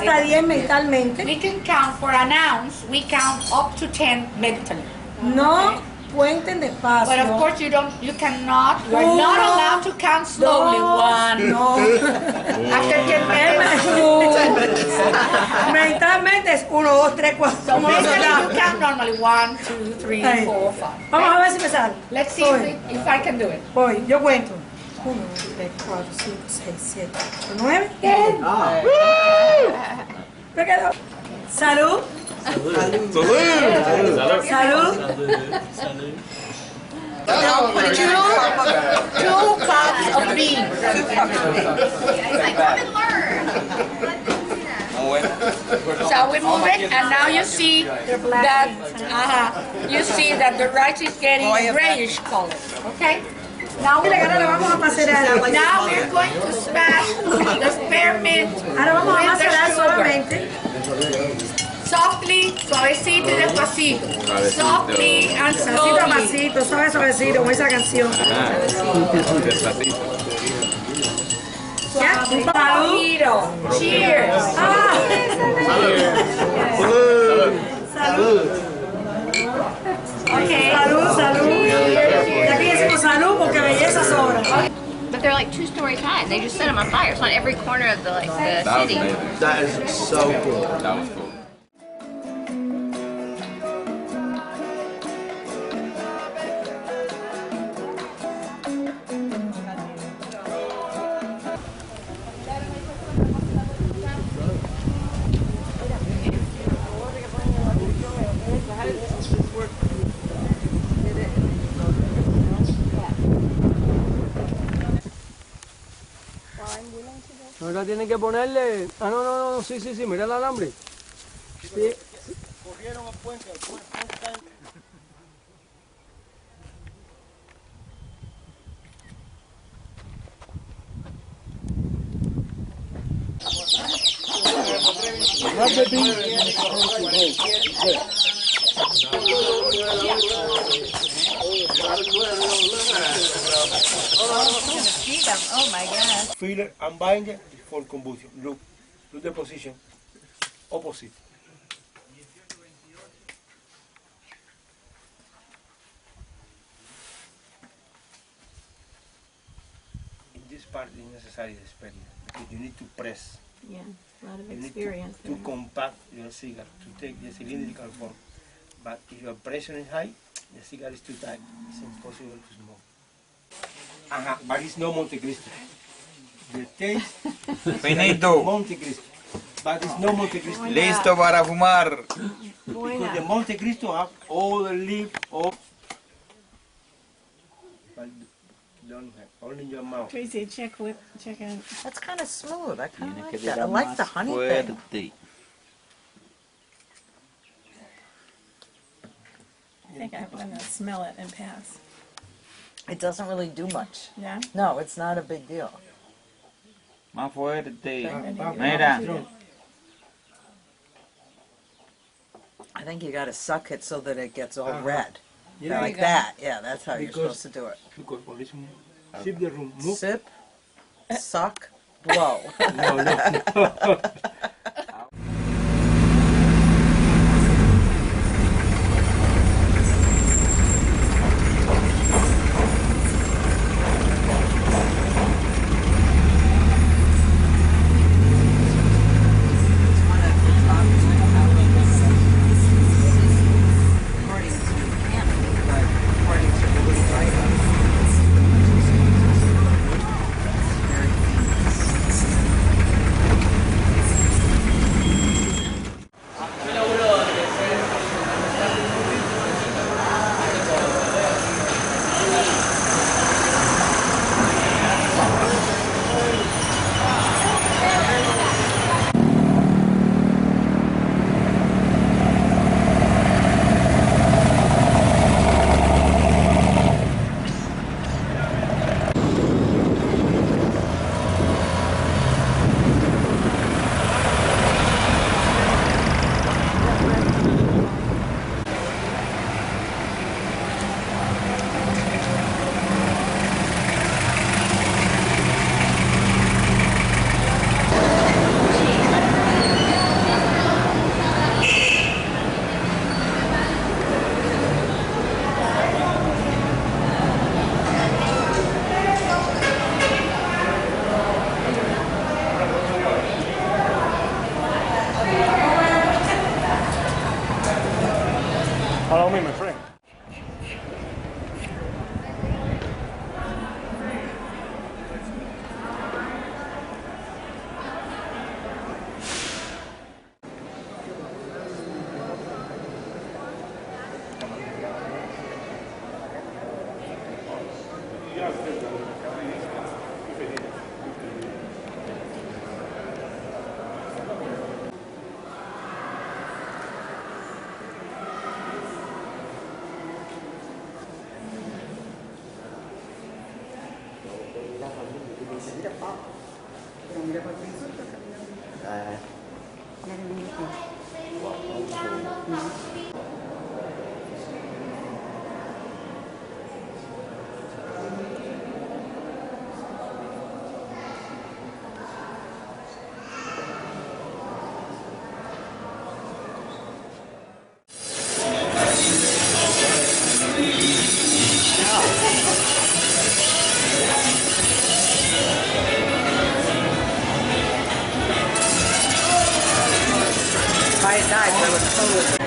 hasta 10 mentalmente. We can count for an ounce. We count up to 10 mentally. No cuenten despacio. But of course you cannot. You are not allowed to count slowly. One. No. After 10 minutes. Mentalmente es 1, 2, 3, 4. So mentally you count normally 1, 2, 3, 4, 5. Vamos a ver si me sale. Let's see if I can do it. Voy, yo cuento. 1, 2, 3, 4, 5, 6, 7, 8, 9, 10. Me quedo. Salud. Salud. Salud. Two cups of beans. So we move it, and now you see that the rice is getting grayish color. Okay. Now we're going to smash the spearmint. Ahora vamos a macerar solamente. Softly, suavecito y despacito. Softly and Pasito a slowly. pasito, suave, suavecito, como esa canción. ¿Ya? Suavecito. Cheers. Salud. Okay. Salud, salud. Y aquí decimos salud porque belleza sobra. But they're like 2 stories high. They just set them on fire. It's on every corner of the That was city. amazing. That is so cool. That was cool. Ahora tienen que ponerle... Ah, no, sí, mira el alambre. Sí. Corrieron al puente, el puente está en... Oh my God. Filler and binder for combustion. Look the position. Opposite. In this part is necessary experience because you need to press. Yeah, a lot of You need experience. to compact your cigar to take the cylindrical form. But if your pressure is high, the cigar is too tight. It's impossible to smoke. But it's no Monte Cristo. The taste Finito. Monte Cristo. But it's no Monte Cristo. Listo para fumar. Because the Monte Cristo have all the leaf of... But don't have, only in your mouth. Tracy, check out. That's kind of smooth. I kind of like that. I like the honey thing. I think I'm gonna smell it and pass. It doesn't really do much. Yeah? No, it's not a big deal. Más fuerte. Mira. Mira. I think you got to suck it so that it gets all red. Yeah, Like that. Yeah, that's how you're Because- supposed to do it. because policemen sip the room. Move. Sip, suck, blow. No. If I had died, I would totally.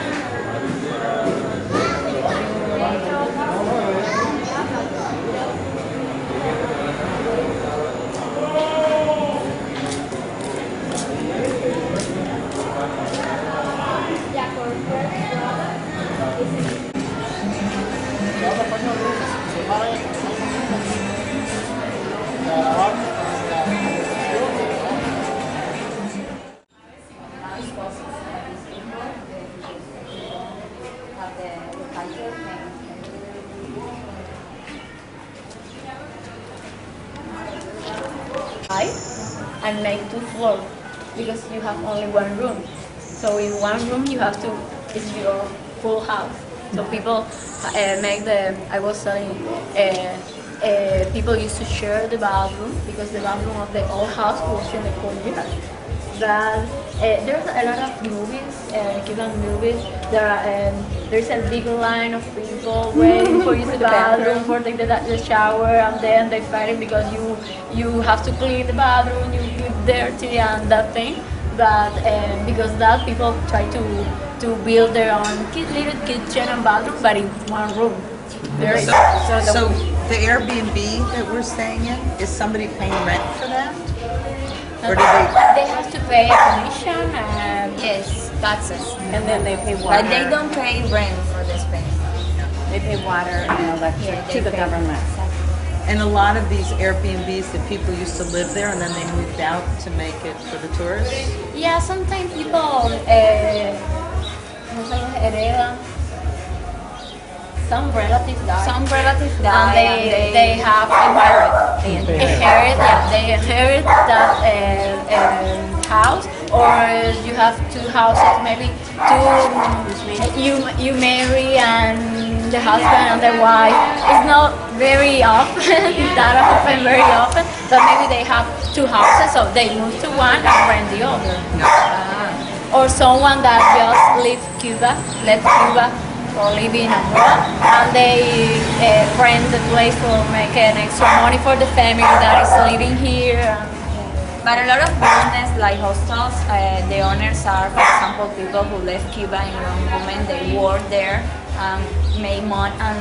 And make 2 floors because you have only 1 room. So in 1 room you have to, it's your full house. So people make I was telling people used to share the bathroom because the bathroom of the old house was in the courtyard. But there's a lot of movies, Cuban movies. There's a big line of people waiting for you to the bathroom for take the shower, and then they fighting because you have to clean the bathroom, you get dirty and that thing. But because that people try to build their own little kitchen and bathroom, but in 1 room. So the Airbnb that we're staying in, is somebody paying rent for that? Or do They have to pay a commission Yes, taxes. And then they pay water. But they don't pay rent for the space. They pay water and electric Yeah, to they the pay. government. And a lot of these Airbnbs that people used to live there and then they moved out to make it for the tourists? Yeah, sometimes people heredan. Some relatives die. Some relatives And die they have they inherit that house, or you have 2 houses, maybe 2. You marry and the husband and the wife. It's not very often that happen very often, but maybe they have 2 houses, so they move to one and rent the other. Or someone that just left Cuba or living abroad, and they rent the place for making extra money for the family that is living here. But a lot of business like hostels, the owners are, for example, people who left Cuba in one moment, they work there, make money and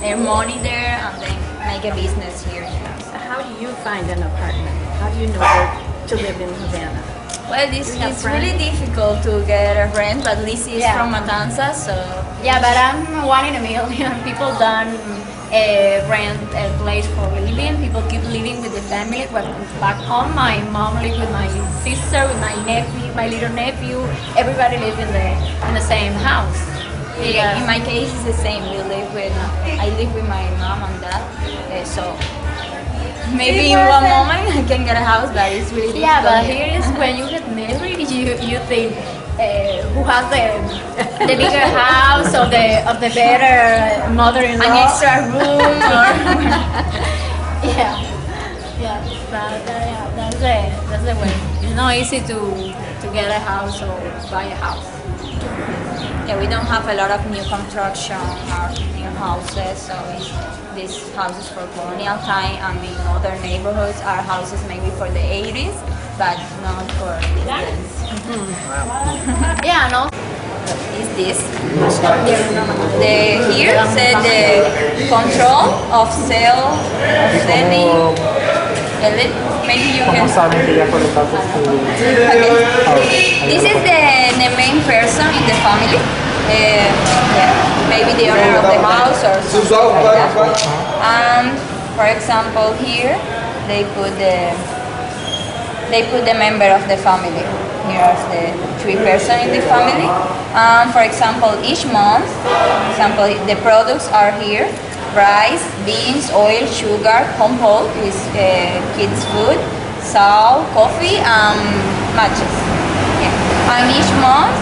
earn money there, and then make a business here. So how do you find an apartment? How do you know where to live in Havana? Well, it's really difficult to get a rent, but Lizzie is from Matanzas, so... Yeah, but I'm 1 in a million. People don't rent a place for living. People keep living with the family. But back home, my mom lives with my sister, with my nephew, my little nephew. Everybody lives in the same house. Yeah. In my case, it's the same. I live with my mom and dad, so... Maybe in one moment I can get a house, but it's really difficult. Yeah, but here is when you get married, you think who has the bigger house or the better mother-in-law, an extra room, or yeah, that's the way. It's not easy to get a house or buy a house. yeah, we don't have a lot of new construction or new houses, so these houses for colonial time. I mean, other neighborhoods are houses maybe for the 80s, but not for these days. Yeah, no. Is this? Here said the control of selling. Maybe you can. Okay. This is the main person in the family. Maybe the owner of the house or something like that. And for example, here they put the member of the family. Here are the 3 persons in the family. For example, each month, the products are here. rice, beans, oil, sugar, compote is kids' food, salt, coffee, and matches. Yeah. And each month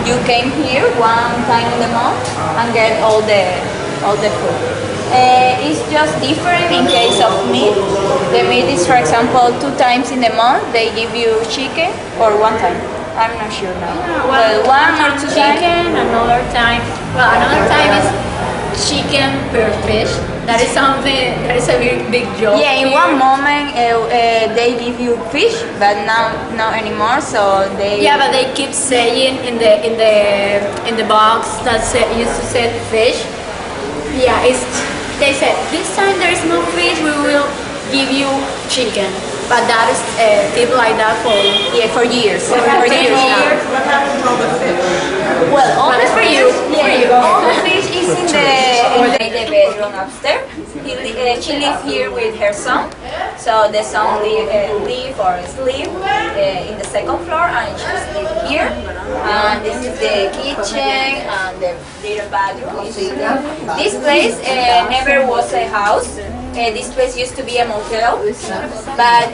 you came here one time in the month and get all the food. It's just different in case of meat. The meat is, for example, 2 times in the month they give you chicken, or 1 time. I'm not sure now. Well, Well, 1 or 2 chicken, times. another time is chicken per fish. That is something, that is a very big joke. Yeah, in here. one moment they give you fish, but now not anymore. So they. Yeah, but they keep saying in the box that used to say fish. Yeah, they said this time there is no fish. We will give you chicken. But that is keep like that for years. For years now. What happened to all the fish? Well, all But the it's for fish, you. all the fish is in the bedroom upstairs. She lives here with her son, so the son live or sleep in the 2nd floor, and she sleep here. And this is the kitchen and the little bathroom. This place never was a house. This place used to be a motel, but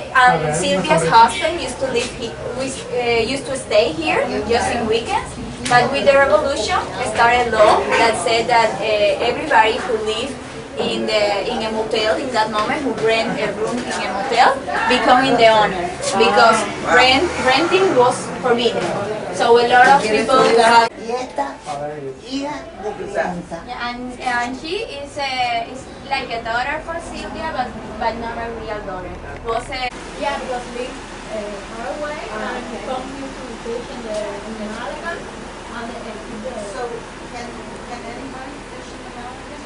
Sylvia's husband used to live here. Used to stay here just in weekends. But with the revolution, started law that said that everybody who lived in a motel in that moment, who rent a room in a motel, becoming the owner, because renting was forbidden. So a lot of people have. Yeah, and she is like a daughter for Sylvia, but not a real daughter. Was a because we far away and come here to fish in the Malaga. So can anybody fish in the mountains?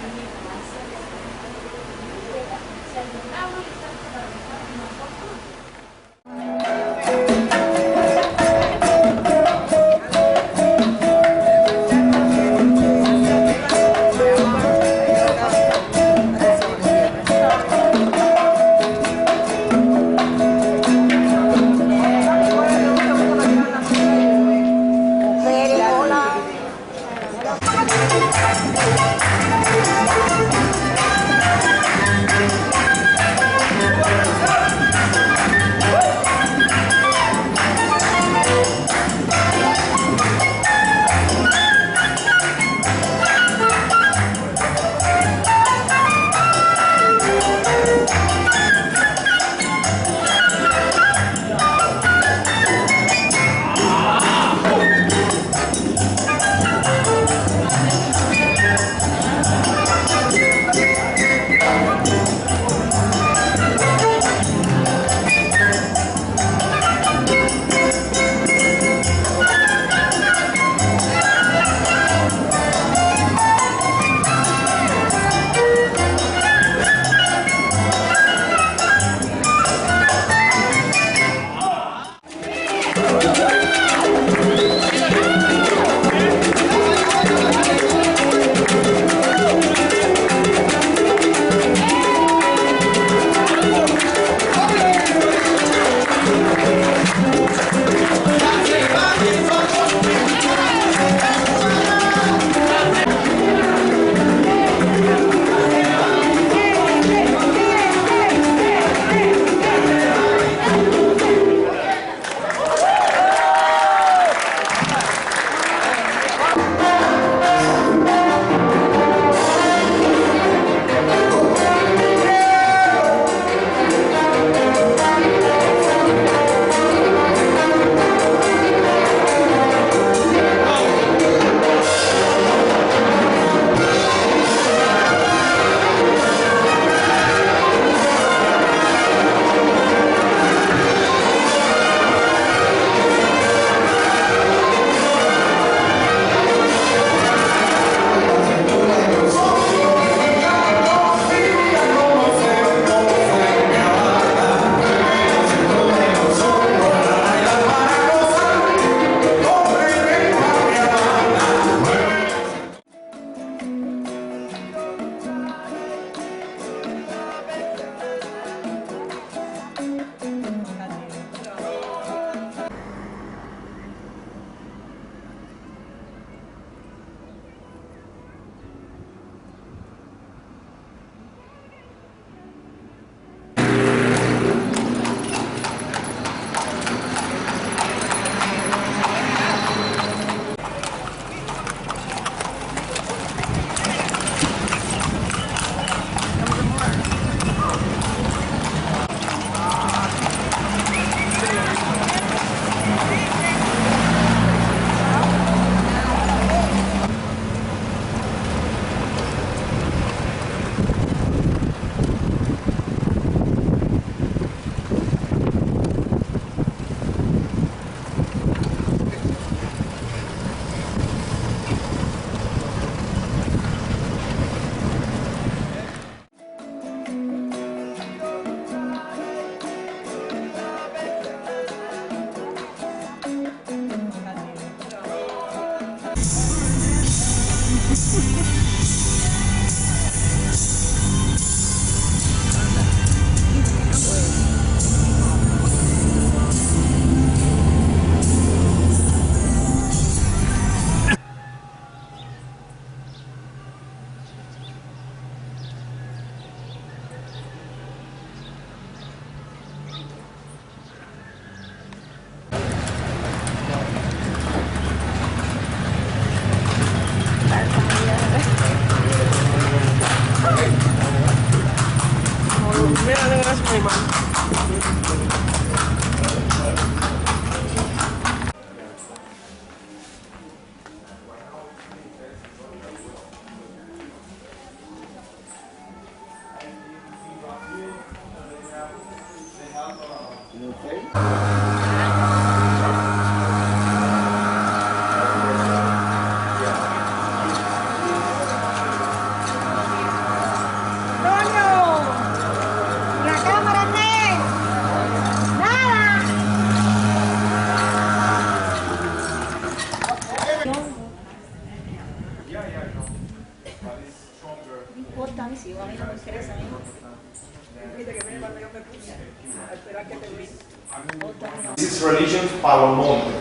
This is religion Palomonte,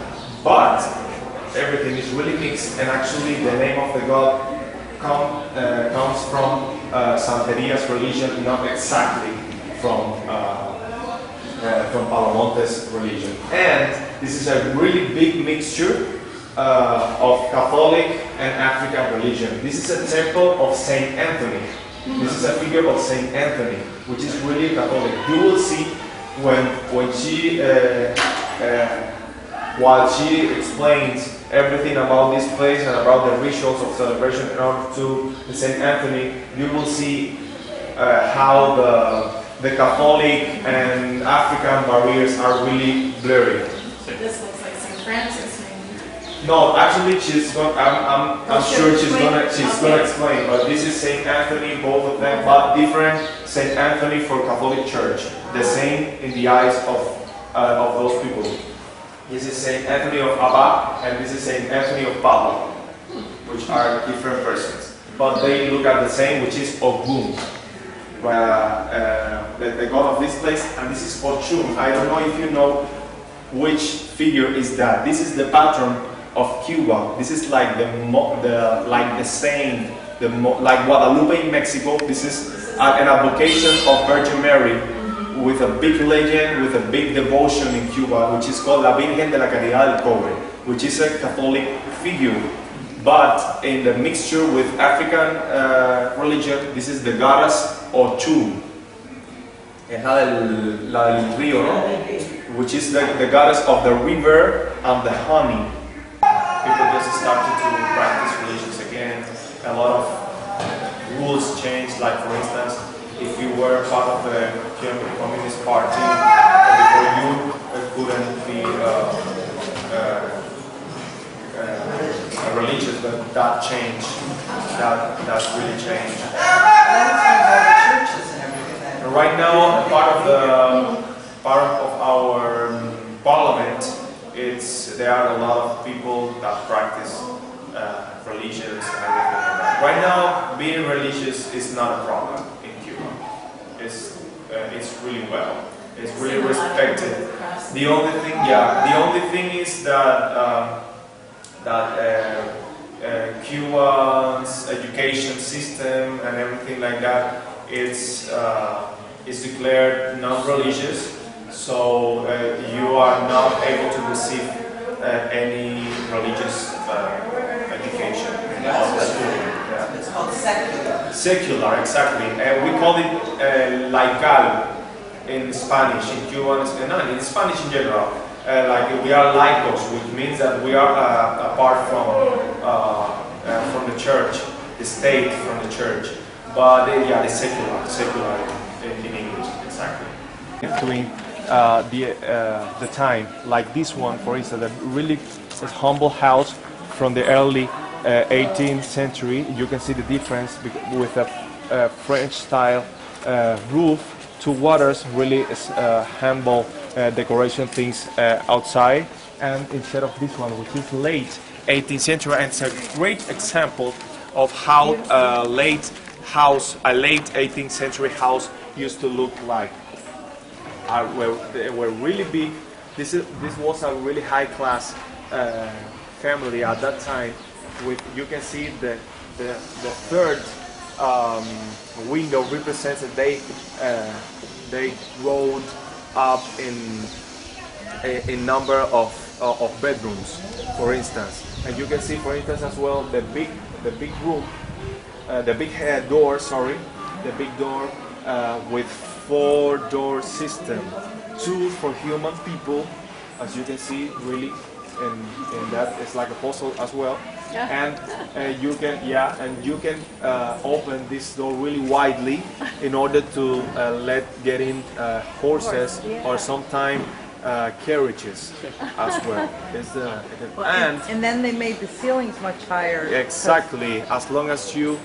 but everything is really mixed, and actually the name of the god comes from Santeria's religion, not exactly from Palomonte's religion. And this is a really big mixture of Catholic and African religion. This is a temple of Saint Anthony. This is a figure of Saint Anthony, which is really Catholic. You will see when she, while she explains everything about this place and about the rituals of celebration in order to Saint Anthony, you will see how the Catholic and African barriers are really blurry. So this looks like St. Francis, maybe. No, actually, she's going. I'm sure she's gonna explain. But this is Saint Anthony, both of them, but different. Saint Anthony for Catholic Church, the same in the eyes of those people. This is Saint Anthony of Abba, and this is Saint Anthony of Padua, which are different persons, but they look at the same, which is Ogun, the god of this place, and this is Ochun. I don't know if you know which figure is that. This is the patron of Cuba. This is like the saint, like Guadalupe in Mexico. This is an advocation of Virgin Mary with a big legend, with a big devotion in Cuba, which is called La Virgen de la Caridad del Cobre, which is a Catholic figure. But in the mixture with African religion, this is the goddess Ochun. Es la del río, ¿no? Which is the goddess of the river and the honey. People just started to practice religions again. A lot of rules changed, like for instance, if you were part of the Communist Party, before you couldn't be religious, but that changed. That's really changed. Right now, part of our parliament, there are a lot of people that practice religions and everything like that. Right now, being religious is not a problem in Cuba. It's really well. It's really respected. The only thing is that Cuba's education system and everything like that is declared non-religious. So you are not able to receive any religious education. It's called secular. Secular, exactly. We call it laical in Spanish, in Cuban, in Spanish in general. Like we are laicos, which means that we are apart from the church, the state from the church. But the secular in English, exactly. Between the time, like this one, for instance, a really humble house from the early 18th century. You can see the difference with a French-style roof, two waters, really humble decoration things outside, and instead of this one, which is late 18th century, and it's a great example of how a late 18th century house used to look like. They were really big. This was a really high class family at that time. With, you can see the third window represents that they rode up in number of bedrooms, for instance. And you can see, for instance, as well the big room, the big door. Sorry, the big door with 4-door system, 2 for human people, as you can see, really, and that is like a puzzle as well. And you can open this door really widely in order to get in horses or sometimes carriages as well. And then they made the ceilings much higher. Exactly. As long as you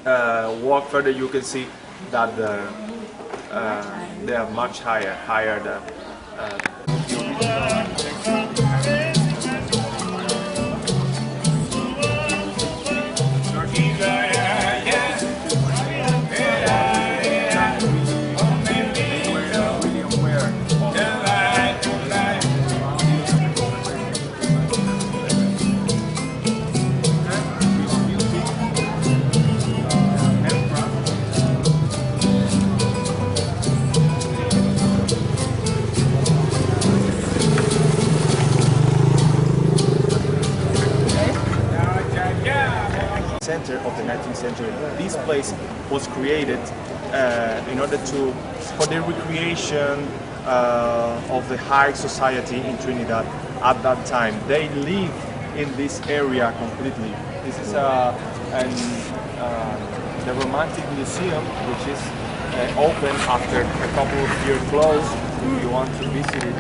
walk further, you can see that they are much higher than. Center of the 19th century. This place was created in order for the recreation of the high society in Trinidad at that time. They lived in this area completely. This is the Romantic Museum, which is open after a couple of years closed if you want to visit it.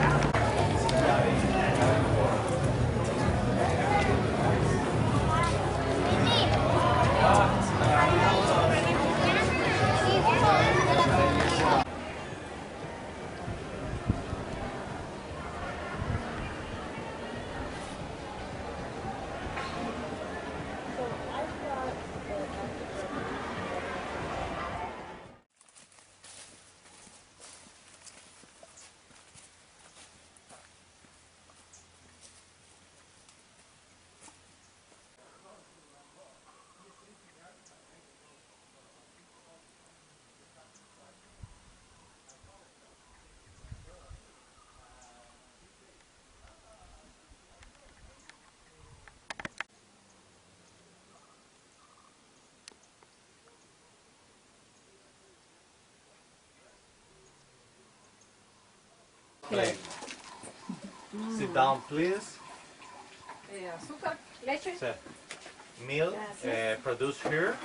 Sit down, please. So, milk produced here.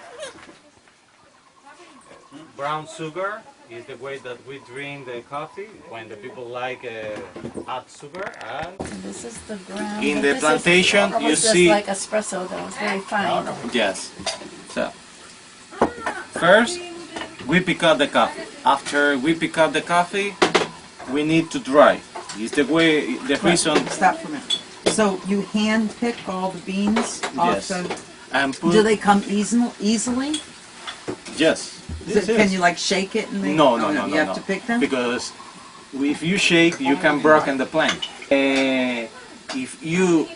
Brown sugar is the way that we drink the coffee when the people like add sugar. And This is the ground. in the plantation, you It's just see. like espresso, though. It's very fine. Yes. So, first, we pick up the coffee. After we pick up the coffee, we need to dry. It's the way, the reason. Stop for a minute. So you hand pick all the beans off Yes. the... And put, Do they come easily? yes. Can you like shake it and they... No, You have to pick them? Because if you shake, you can broken the plant. If you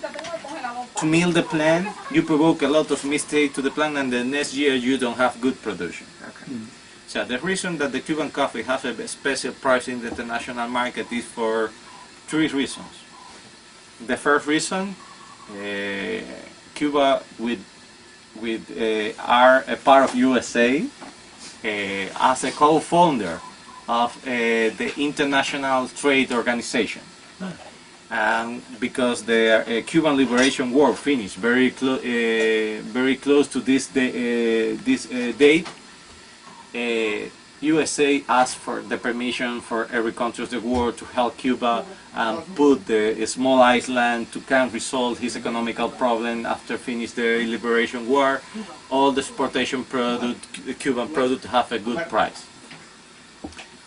to mill the plant, you provoke a lot of mistake to the plant, and the next year you don't have good production. Okay. So the reason that the Cuban coffee has a special price in the international market is for 3 reasons. The first reason, Cuba are a part of USA as a co-founder of the International Trade Organization. Because the Cuban Liberation War finished very close to this date, USA asked for the permission for every country of the world to help Cuba and put the small island to can resolve his economical problem after finish the Liberation War. All the exportation product, the Cuban product, have a good price.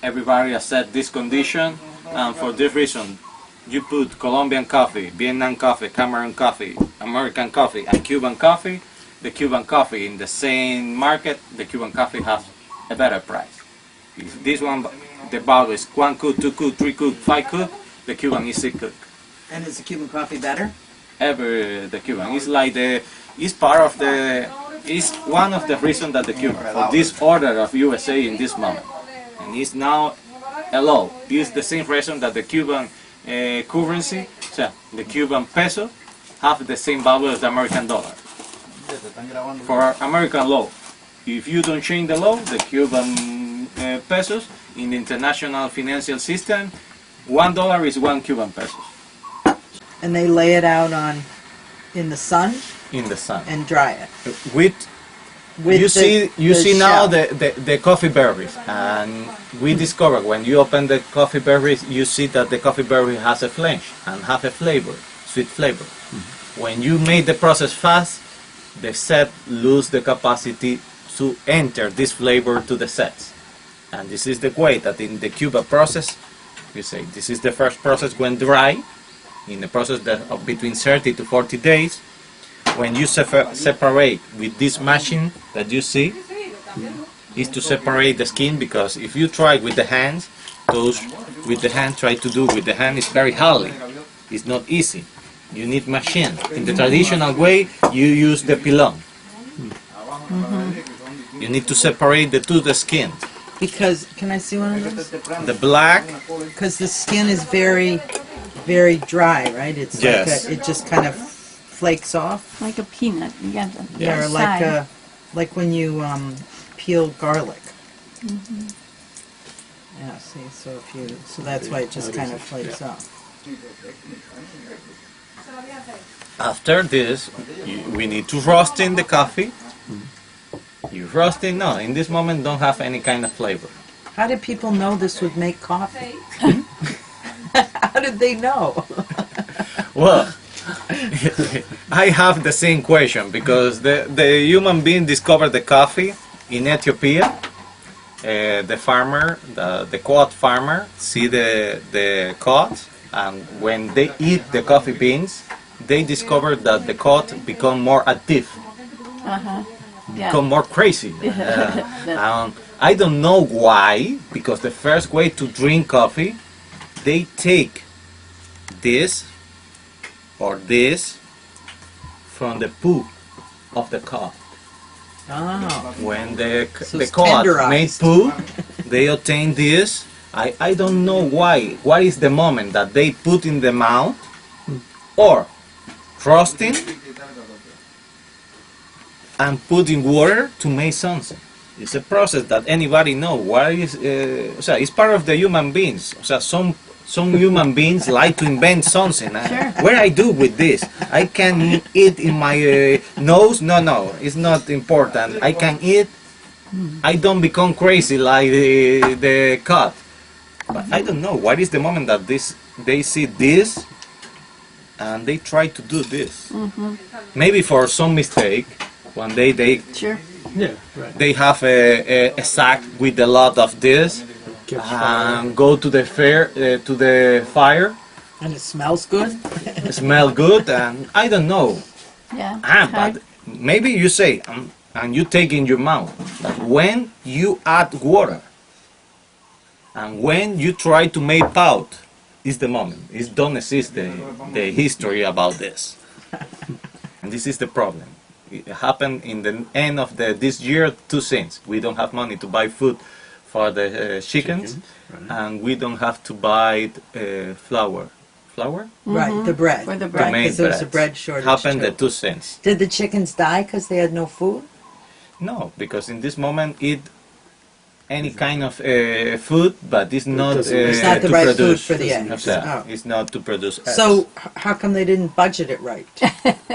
Everybody accept this condition, and for this reason, you put Colombian coffee, Vietnam coffee, Cameroon coffee, American coffee, and Cuban coffee, the Cuban coffee in the same market, the Cuban coffee has a better price. If this one, the bottle is 1 cook, 2 cook, 3 cook, 5 cook, the Cuban is 6 cook. And is the Cuban coffee better? Ever the Cuban. It's like it's part of it's one of the reasons that the Cuban, for this order of USA in this moment. And it's now a law. It's the same reason that the Cuban currency, so the Cuban peso, have the same value as the American dollar. For American law, if you don't change the law, the Cuban pesos, in the international financial system, $1 is 1 Cuban peso. And they lay it out in the sun? In the sun. And dry it? With you see now shell. the coffee berries, and we discovered when you open the coffee berries, you see that the coffee berry has a flesh and have a flavor, sweet flavor. When you make the process fast, the set lose the capacity to enter this flavor to the sets. And this is the way that in the Cuba process, you say this is the first process when dry, in the process of between 30 to 40 days. When you separate with this machine that you see, is to separate the skin, because if you try with the hands, try to do with the hand, it's very hard. It's not easy. You need machine. In the traditional way, you use the pilon. You need to separate the skin. Because, can I see one of those? The black. Because the skin is very, very dry, right? It's yes. Like it just kind of flakes off. Like a peanut. Yeah. Yeah, or like when you peel garlic. Yeah. See, so that's why it just kind of flakes off. After this, we need to roast in the coffee. You roasting? No, in this moment don't have any kind of flavor. How did people know this would make coffee? How did they know? Well, I have the same question, because the human being discovered the coffee in Ethiopia. The farmer, the cod farmer, see the cod, and when they eat the coffee beans, they discover that the cod become more active. Become more crazy. I don't know why, because the first way to drink coffee, they take this or this from the poo of the cod. Oh. When the cod made poo, they obtain this. I don't know why. What is the moment that they put in the mouth, or roasting and put in water to make something. It's a process that anybody knows. What is? It's part of the human beings. Some human beings like to invent something. Sure. What I do with this? I can eat in my nose? No, it's not important. I can eat. I don't become crazy like the cat. But I don't know. What is the moment that they see this and they try to do this? Maybe for some mistake, one day Sure. Yeah, right. they have a sack with a lot of this and go to the fire. And it smells good? It smell good, and I don't know. Yeah. But maybe you say, and you take in your mouth, that when you add water and when you try to make powder, is the moment. It don't exist the history about this. And this is the problem. It happened in the end of this year, two things. We don't have money to buy food for the chickens, right. and we don't have to buy flour. Flour? Right, the bread. For the To bread. make Because there was a bread. bread shortage. Happened too. the two cents. Did the chickens die because they had no food? No, because in this moment eat any kind of food, but it's not, It's not the to right produce. food for the eggs. Yeah, Oh. it's not to produce eggs. So how come they didn't budget it right?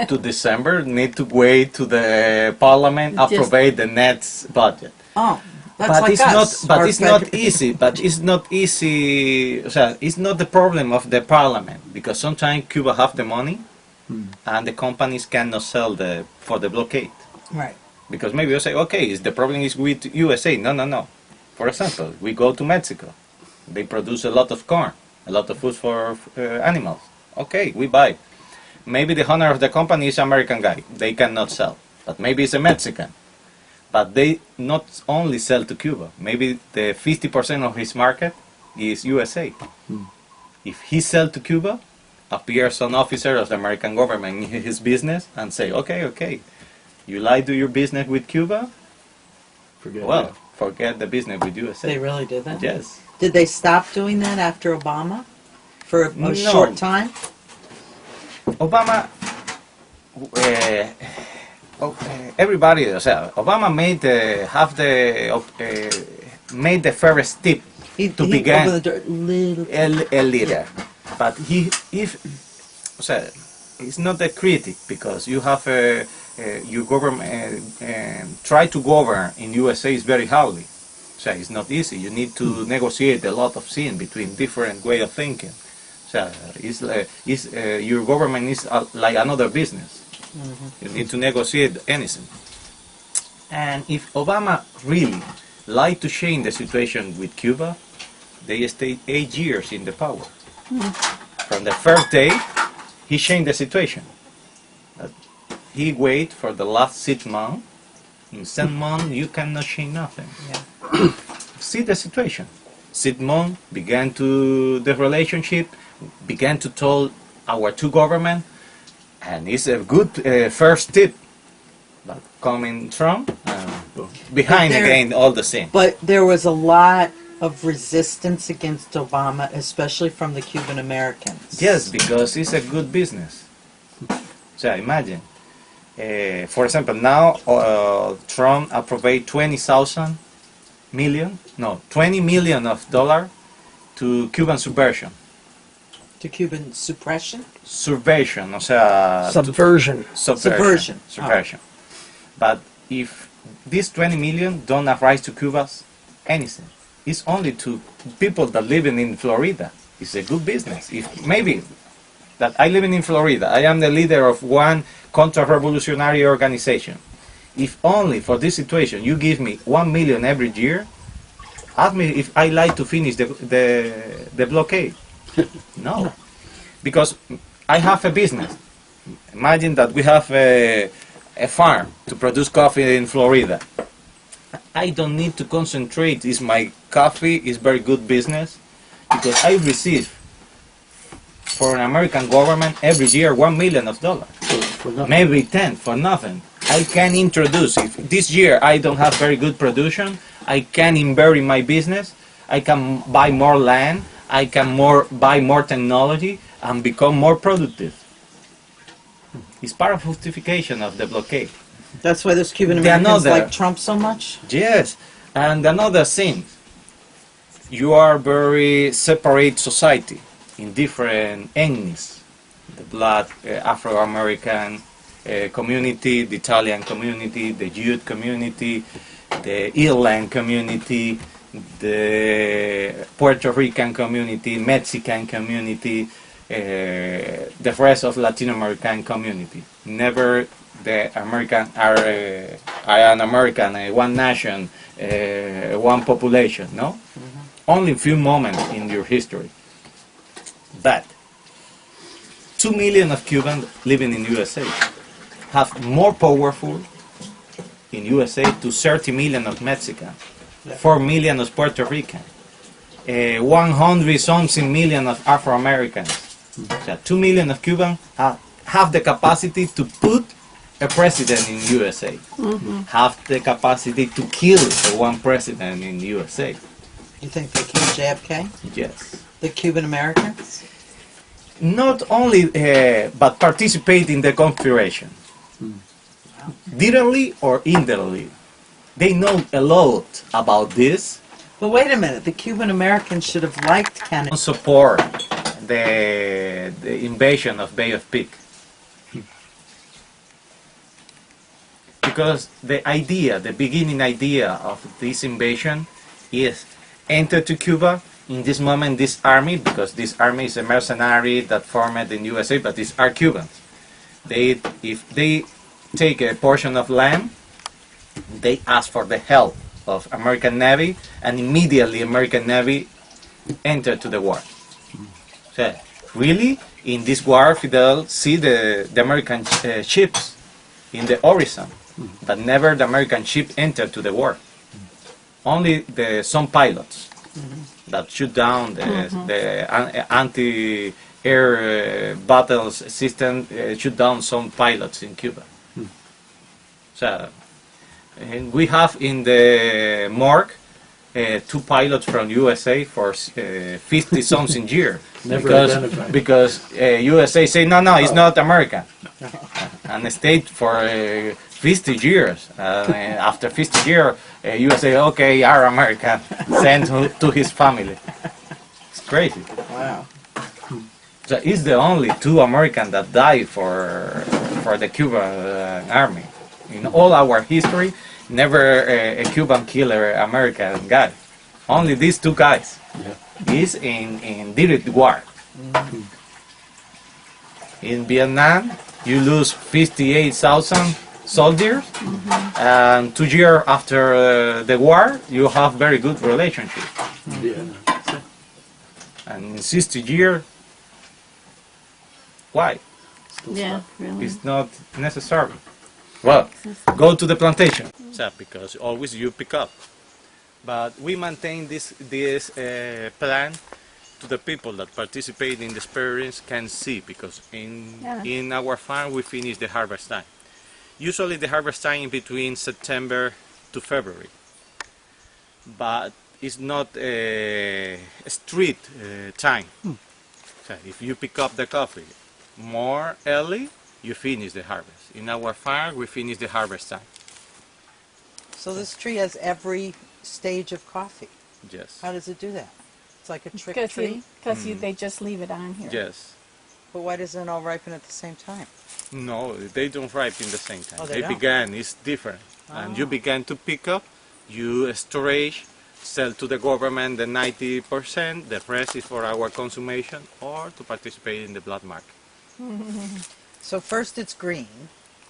To December, need to wait to the parliament Just- approve the next budget. Oh, that's But like it's us. not. But Our it's not federal- easy. But it's not easy. It's not the problem of the parliament, because sometimes Cuba have the money, and the companies cannot sell for the blockade. Right. Because maybe you say, okay, the problem is with USA. No. For example, we go to Mexico. They produce a lot of corn. a lot of food for animals. Okay, we buy. Maybe the owner of the company is American guy. They cannot sell. But maybe it's a Mexican. But they not only sell to Cuba. Maybe the 50% of his market is USA. If he sell to Cuba, appears an officer of the American government in his business and say, okay, you like to do your business with Cuba? Forget the business with USA. They really did that? Yes. Did they stop doing that after Obama? For a short time? Obama, everybody, Obama made made the first step to begin a leader, but he's not a critic because you have your government try to govern in USA is very hardly. So it's not easy. You need to negotiate a lot of things between different way of thinking. So your government is like another business. You need to negotiate anything. And if Obama really liked to change the situation with Cuba, they stayed 8 years in the power. From the first day, he changed the situation. He waited for the last 6 months. In 7 months, you cannot change nothing. See the situation. 6 months began to the relationship, began to tell our two governments, and it's a good first step. But coming Trump, behind again all the same. But there was a lot of resistance against Obama, especially from the Cuban Americans. Yes, because it's a good business. So imagine, for example, now Trump approved 20 million of dollars to Cuban subversion. To Cuban suppression? Subversion, o sea... Subversion. Subversion. But if these 20 million don't arise to Cuba anything, it's only to people that living in Florida. It's a good business. If maybe that I living in Florida, I am the leader of one counter-revolutionary organization. If only for this situation you give me 1 million every year, ask me if I like to finish the blockade. No, because I have a business. Imagine that we have a farm to produce coffee in Florida. I don't need to concentrate. Is my coffee is very good business because I receive for an American government every year $1 million, maybe 10 for nothing. I can introduce, if this year I don't have very good production, I can invest in my business, I can buy more land, I can buy more technology and become more productive. It's part of justification of the blockade. That's why those Cuban Americans like Trump so much? Yes, and another thing, you are very separate society in different ethnies. The Black, Afro-American community, the Italian community, the Jewish community, the Ireland community, the Puerto Rican community, Mexican community, the rest of Latin American community. Never the American are an American, one nation, one population, no? Only a few moments in your history. But 2 million of Cubans living in USA have more powerful in USA to 30 million of Mexicans, 4 million of Puerto Rican, 100-something million of Afro-Americans. So 2 million of Cubans have the capacity to put a president in USA, have the capacity to kill one president in USA. You think they killed JFK? Yes. The Cuban Americans? Not only, but participate in the conspiration. Directly or indirectly. They know a lot about this. But wait a minute, the Cuban Americans should have liked Kennedy. Support the invasion of Bay of Pigs. Because the idea, the beginning idea of this invasion is enter to Cuba. In this moment, this army, because this army is a mercenary that formed in USA, but these are Cubans. If they take a portion of land, they ask for the help of American Navy, and immediately American Navy enter to the war. So, really, in this war, Fidel see the American ships in the horizon, but never the American ship entered to the war. Only some pilots that shoot down the anti-air battles system, shoot down some pilots in Cuba. So, and we have in the morgue 2 pilots from USA for 50 something years. Because USA say no, it's not American, and stayed for 50 years. After 50 years, USA okay, are American, sent to his family. It's crazy. Wow. So it's the only 2 Americans that died for the Cuban army. In all our history, never a Cuban killer American guy. Only these 2 guys. Is in direct war. In Vietnam, you lose 58,000 soldiers, and 2 years after the war, you have very good relationship. And in 60 years, why? Yeah, really. It's not necessary. Well, go to the plantation. So, because always you pick up. But we maintain this plan to the people that participate in the experience can see, because in our farm we finish the harvest time. Usually the harvest time in between September to February. But it's not a strict time. So if you pick up the coffee more early, you finish the harvest. In our farm we finish the harvest time. So this tree has every stage of coffee. Yes. How does it do that? It's like a trick Because tree? they just leave it on here. Yes. But why doesn't it all ripen at the same time? No, they don't ripen the same time. Oh, they don't? began, it's different. And you began to pick up, you storage, sell to the government the 90%, the rest is for our consumption or to participate in the blood market. So first it's green.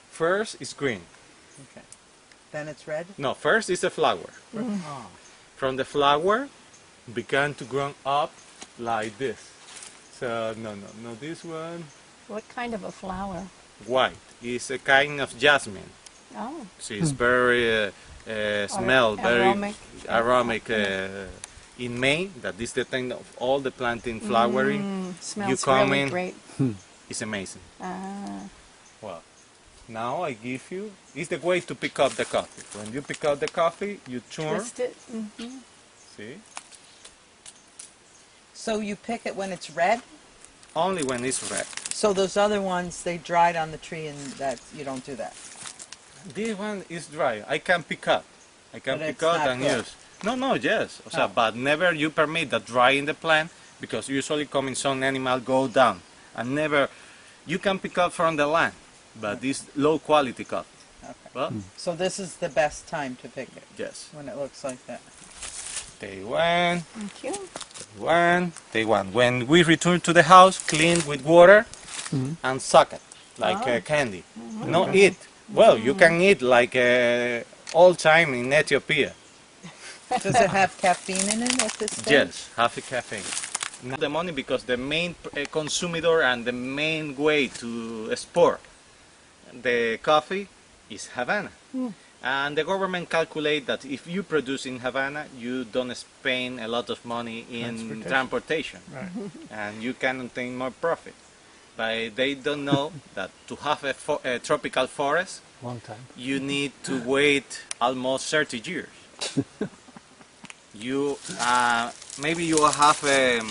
First is green. Okay. Then it's red? No, first is the flower. Oh. From the flower, began to grow up like this. So, no, this one, What kind of a flower? white. It's a kind of jasmine. Oh. It's very smell, very aromatic. aromatic. In May, that is the time of all the planting flowering. Smells You come really in, great. it's amazing. Ah. Well, now I give you, it's the way to pick up the coffee. When you pick up the coffee, you turn, Twist it. see? So you pick it when it's red? Only when it's red. So those other ones, they dried on the tree and that you don't do that? This one is dry. I can pick up. I can But pick it's up not and good. use. No, yes. O sea, Oh. but never you permit that dry in the plant, because usually coming some animal go down. And never, you can pick up from the land, but this low quality coffee. Okay. Well, So this is the best time to pick it, yes. when it looks like that. Day one, Thank you. day one. When we return to the house, clean with water and suck it like candy. No eat. Well, you can eat like all time in Ethiopia. Does it have caffeine in it at this stage? Yes, half a caffeine. Not the money, because the main consumer and the main way to export the coffee is Havana. And the government calculate that if you produce in Havana, you don't spend a lot of money in transportation. And you can obtain more profit. But they don't know that to have a tropical forest, Long time. you need to wait almost 30 years. You maybe you have a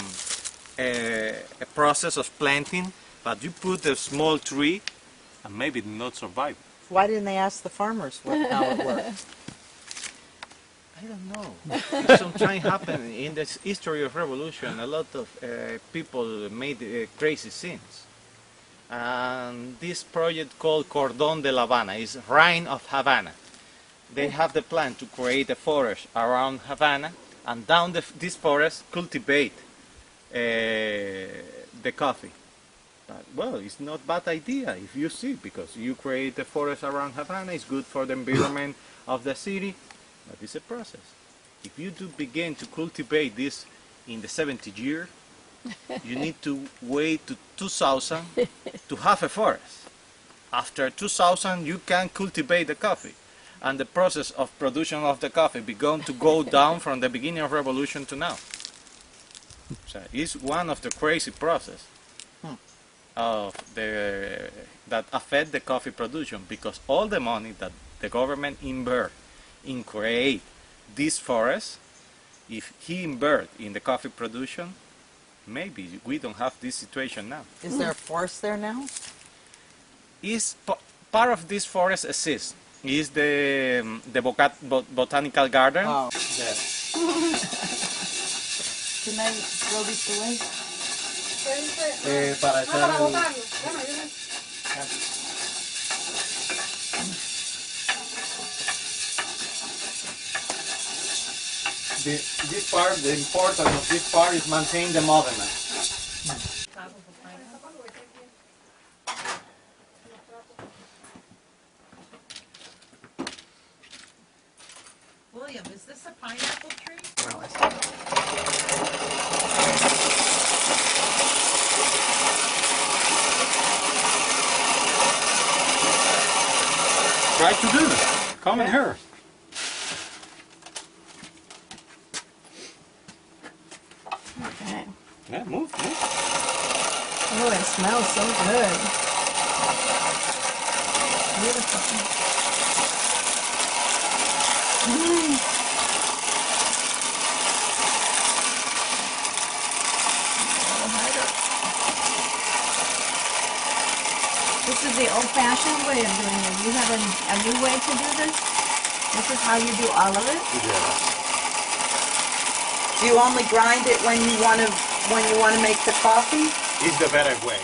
process of planting, but you put a small tree and maybe not survive. Why didn't they ask the farmers how it worked? I don't know. Sometimes happen in the history of revolution. A lot of people made crazy sins. And this project called Cordon de La Habana is Rhine of Havana. They have the plan to create a forest around Havana, and down this forest cultivate the coffee. But, well, it's not bad idea if you see, because you create a forest around Havana, it's good for the environment of the city, but it's a process. If you do begin to cultivate this in the 70 years, you need to wait to 2000 to have a forest. After 2000 you can cultivate the coffee, and the process of production of the coffee began to go down from the beginning of revolution to now. So it's one of the crazy process of that affect the coffee production, because all the money that the government invest in create this forest, if he invert in the coffee production, maybe we don't have this situation now. Is there a forest there now? Part of this forest exists. Is the botanical garden. Oh. Yes. Can I throw this away? Para this part, the importance of this part is maintain the movement. William, is this a pineapple tree? Try to do it. Come in here. Okay. Yeah, move. Oh, it smells so good. Beautiful. This is the old-fashioned way of doing it. You have a new way to do this? This is how you do all of it? Do you only grind it when you want to make the coffee? It's the better way.